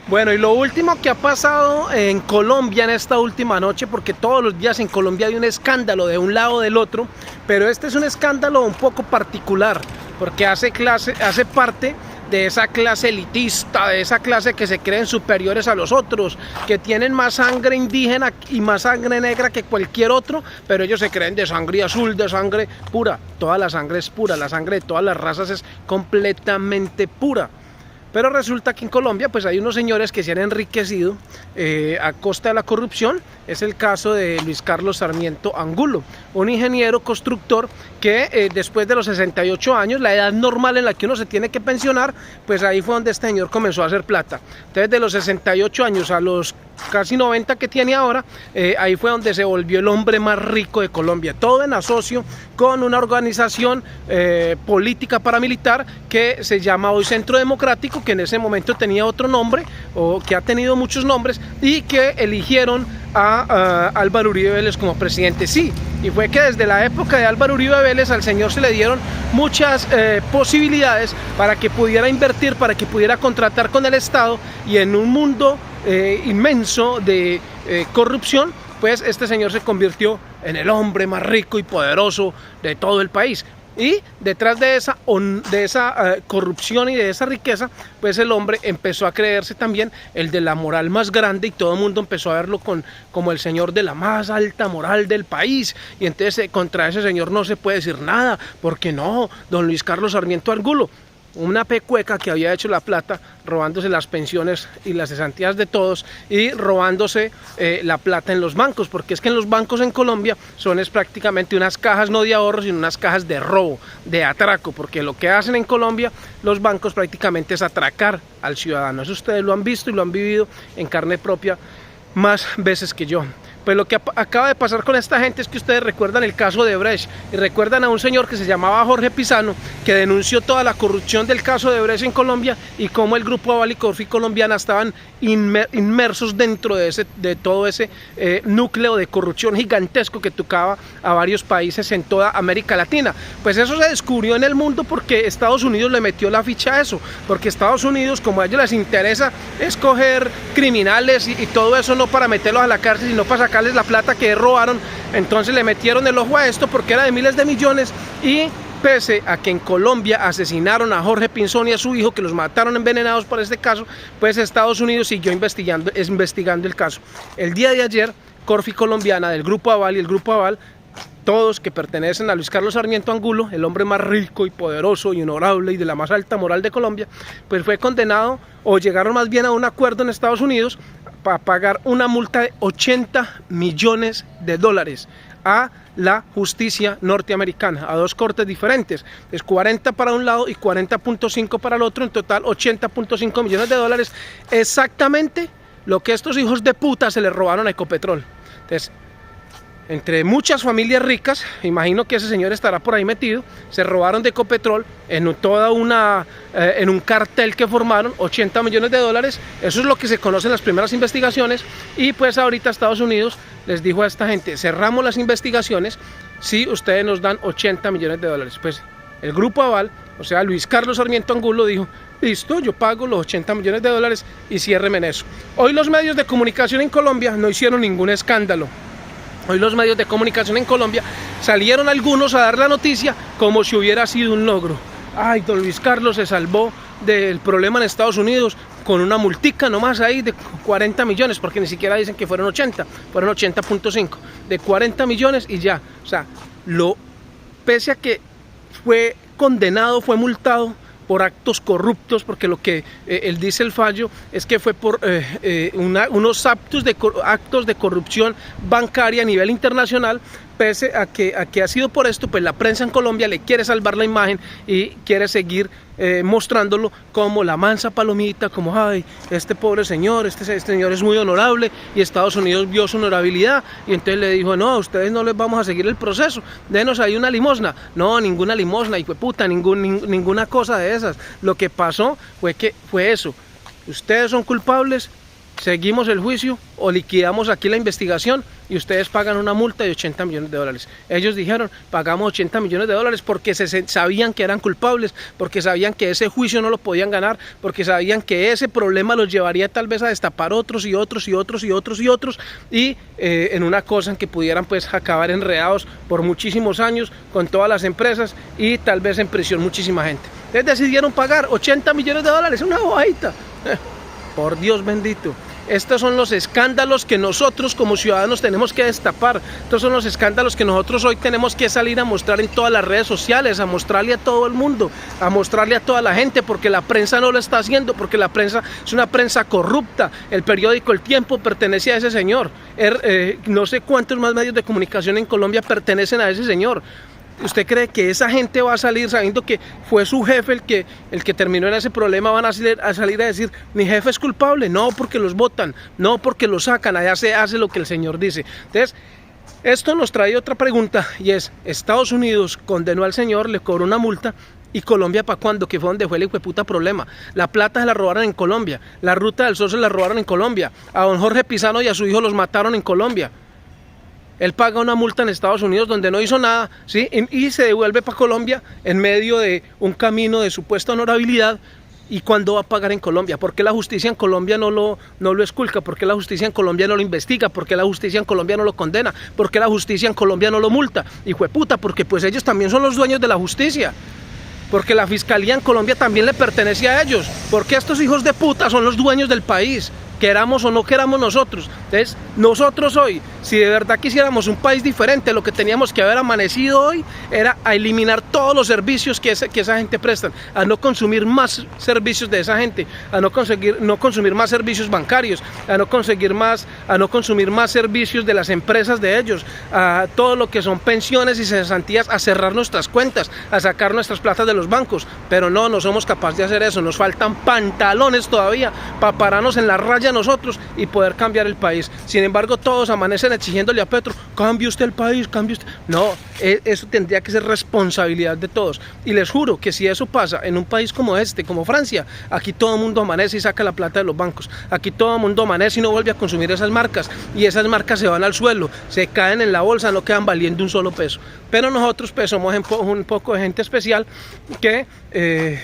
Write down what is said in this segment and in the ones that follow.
Bueno, y lo último que ha pasado en Colombia en esta última noche, porque todos los días en Colombia hay un escándalo de un lado o del otro, pero este es un escándalo un poco particular, porque hace parte de esa clase elitista, de esa clase que se creen superiores a los otros, que tienen más sangre indígena y más sangre negra que cualquier otro, pero ellos se creen de sangre azul, de sangre pura. Toda la sangre es pura, la sangre de todas las razas es completamente pura. Pero resulta que en Colombia pues hay unos señores que se han enriquecido a costa de la corrupción. Es el caso de Luis Carlos Sarmiento Angulo, un ingeniero constructor que después de los 68 años, la edad normal en la que uno se tiene que pensionar, pues ahí fue donde este señor comenzó a hacer plata. Entonces de los 68 años a los casi 90 que tiene ahora, ahí fue donde se volvió el hombre más rico de Colombia, todo en asocio con una organización política paramilitar que se llama hoy Centro Democrático, que en ese momento tenía otro nombre, o que ha tenido muchos nombres, y que eligieron a Álvaro Uribe Vélez como presidente. Sí, y fue que desde la época de Álvaro Uribe Vélez al señor se le dieron muchas posibilidades para que pudiera invertir, para que pudiera contratar con el Estado, y en un mundo inmenso de corrupción, pues este señor se convirtió en el hombre más rico y poderoso de todo el país. Y detrás de esa corrupción y de esa riqueza, pues el hombre empezó a creerse también el de la moral más grande, y todo el mundo empezó a verlo como el señor de la más alta moral del país. Y entonces contra ese señor no se puede decir nada, porque no, don Luis Carlos Sarmiento Angulo, una pecueca que había hecho la plata robándose las pensiones y las cesantías de todos, y robándose la plata en los bancos, porque es que en los bancos en Colombia es prácticamente unas cajas no de ahorro, sino unas cajas de robo, de atraco, porque lo que hacen en Colombia los bancos prácticamente es atracar al ciudadano. Eso ustedes lo han visto y lo han vivido en carne propia más veces que yo. Pues lo que acaba de pasar con esta gente es que ustedes recuerdan el caso de Brecht, y recuerdan a un señor que se llamaba Jorge Pizano, que denunció toda la corrupción del caso de Brecht en Colombia, y cómo el Grupo Aval y Corfi Colombiana estaban inmersos dentro de todo ese núcleo de corrupción gigantesco que tocaba a varios países en toda América Latina. Pues eso se descubrió en el mundo porque Estados Unidos le metió la ficha a eso, porque Estados Unidos, como a ellos les interesa escoger criminales y todo eso, no para meterlos a la cárcel, sino para sacarles la plata que robaron, entonces le metieron el ojo a esto porque era de miles de millones. Y pese a que en Colombia asesinaron a Jorge Pinzón y a su hijo, que los mataron envenenados por este caso, pues Estados Unidos siguió investigando el caso. El día de ayer, Corfi Colombiana del Grupo Aval y el Grupo Aval, todos que pertenecen a Luis Carlos Sarmiento Angulo, el hombre más rico y poderoso y honorable y de la más alta moral de Colombia, pues fue condenado, o llegaron más bien a un acuerdo en Estados Unidos para pagar una multa de $80 millones a la justicia norteamericana, a dos cortes diferentes. Es 40 para un lado y 40.5 para el otro, en total $80.5 millones, exactamente lo que estos hijos de puta se les robaron a Ecopetrol. Entonces, entre muchas familias ricas, imagino que ese señor estará por ahí metido, se robaron de Ecopetrol en un cartel que formaron $80 millones. Eso es lo que se conoce en las primeras investigaciones, y pues ahorita Estados Unidos les dijo a esta gente: cerramos las investigaciones si ustedes nos dan $80 millones. Pues el Grupo Aval, o sea Luis Carlos Sarmiento Angulo, dijo: listo, yo pago los $80 millones y ciérreme en eso. Hoy los medios de comunicación en Colombia no hicieron ningún escándalo. Hoy los medios de comunicación en Colombia salieron algunos a dar la noticia como si hubiera sido un logro. Ay, don Luis Carlos se salvó del problema en Estados Unidos con una multica nomás ahí de 40 millones, porque ni siquiera dicen que fueron 80, fueron 80.5, de 40 millones y ya. O sea, pese a que fue condenado, fue multado por actos corruptos, porque lo que él dice el fallo es que fue por unos actos de corrupción bancaria a nivel internacional. Pese a que ha sido por esto, pues la prensa en Colombia le quiere salvar la imagen y quiere seguir mostrándolo como la mansa palomita, como ay, este pobre señor, este señor es muy honorable, y Estados Unidos vio su honorabilidad y entonces le dijo: no, a ustedes no les vamos a seguir el proceso, denos ahí una limosna. No, ninguna limosna, hijo de puta, ninguna cosa de esas. Lo que pasó fue eso: ustedes son culpables, seguimos el juicio o liquidamos aquí la investigación y ustedes pagan una multa de 80 millones de dólares. Ellos dijeron, pagamos 80 millones de dólares porque sabían que eran culpables, porque sabían que ese juicio no lo podían ganar, porque sabían que ese problema los llevaría tal vez a destapar otros y otros y otros y otros y otros, y en una cosa en que pudieran pues acabar enredados por muchísimos años con todas las empresas y tal vez en prisión muchísima gente. Entonces decidieron pagar 80 millones de dólares, una bobadita. Por Dios bendito. Estos son los escándalos que nosotros como ciudadanos tenemos que destapar. Estos son los escándalos que nosotros hoy tenemos que salir a mostrar en todas las redes sociales, a mostrarle a todo el mundo, a mostrarle a toda la gente, porque la prensa no lo está haciendo, porque la prensa es una prensa corrupta. El periódico El Tiempo pertenece a ese señor. No sé cuántos más medios de comunicación en Colombia pertenecen a ese señor. ¿Usted cree que esa gente va a salir sabiendo que fue su jefe el que terminó en ese problema? Van a salir a decir, mi jefe es culpable. No, porque los votan, no, porque los sacan, allá se hace lo que el señor dice. Entonces, esto nos trae otra pregunta, y es, Estados Unidos condenó al señor, le cobró una multa, ¿y Colombia para cuándo? Que fue donde fue el hijueputa problema. La plata se la robaron en Colombia, la Ruta del Sol se la robaron en Colombia, a don Jorge Pizano y a su hijo los mataron en Colombia. Él paga una multa en Estados Unidos donde no hizo nada, ¿sí? Y se devuelve para Colombia en medio de un camino de supuesta honorabilidad. ¿Y cuándo va a pagar en Colombia? ¿Por qué la justicia en Colombia no lo esculca? ¿Por qué la justicia en Colombia no lo investiga? ¿Por qué la justicia en Colombia no lo condena? ¿Por qué la justicia en Colombia no lo multa? Hijueputa, porque pues ellos también son los dueños de la justicia. Porque la fiscalía en Colombia también le pertenece a ellos. Porque estos hijos de puta son los dueños del país, queramos o no queramos nosotros. Entonces, nosotros hoy, si de verdad quisiéramos un país diferente, lo que teníamos que haber amanecido hoy era a eliminar todos los servicios que esa gente presta, a no consumir más servicios de esa gente, a no consumir más servicios bancarios, a no consumir más servicios de las empresas de ellos, a todo lo que son pensiones y cesantías, a cerrar nuestras cuentas, a sacar nuestras platas de los bancos. Pero no somos capaces de hacer eso. Nos faltan pantalones todavía para pararnos en la raya nosotros y poder cambiar el país. Sin embargo, todos amanecen exigiéndole a Petro, cambie usted el país, cambie usted. No, eso tendría que ser responsabilidad de todos. Y les juro que si eso pasa en un país como este, como Francia, aquí todo el mundo amanece y saca la plata de los bancos. Aquí todo el mundo amanece y no vuelve a consumir esas marcas. Y esas marcas se van al suelo, se caen en la bolsa, no quedan valiendo un solo peso. Pero nosotros pues somos un poco de gente especial que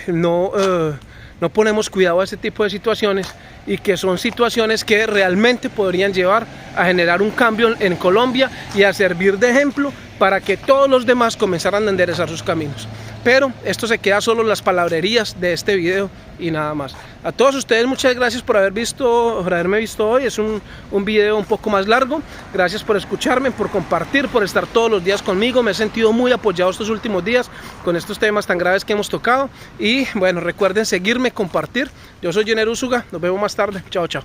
no ponemos cuidado a este tipo de situaciones, y que son situaciones que realmente podrían llevar a generar un cambio en Colombia y a servir de ejemplo para que todos los demás comenzaran a enderezar sus caminos. Pero esto se queda solo en las palabrerías de este video y nada más. A todos ustedes muchas gracias por haberme visto hoy. Es un video un poco más largo. Gracias por escucharme, por compartir, por estar todos los días conmigo. Me he sentido muy apoyado estos últimos días con estos temas tan graves que hemos tocado. Y bueno, recuerden seguirme, compartir. Yo soy Jenner Úsuga. Nos vemos más tarde. Chao, chao.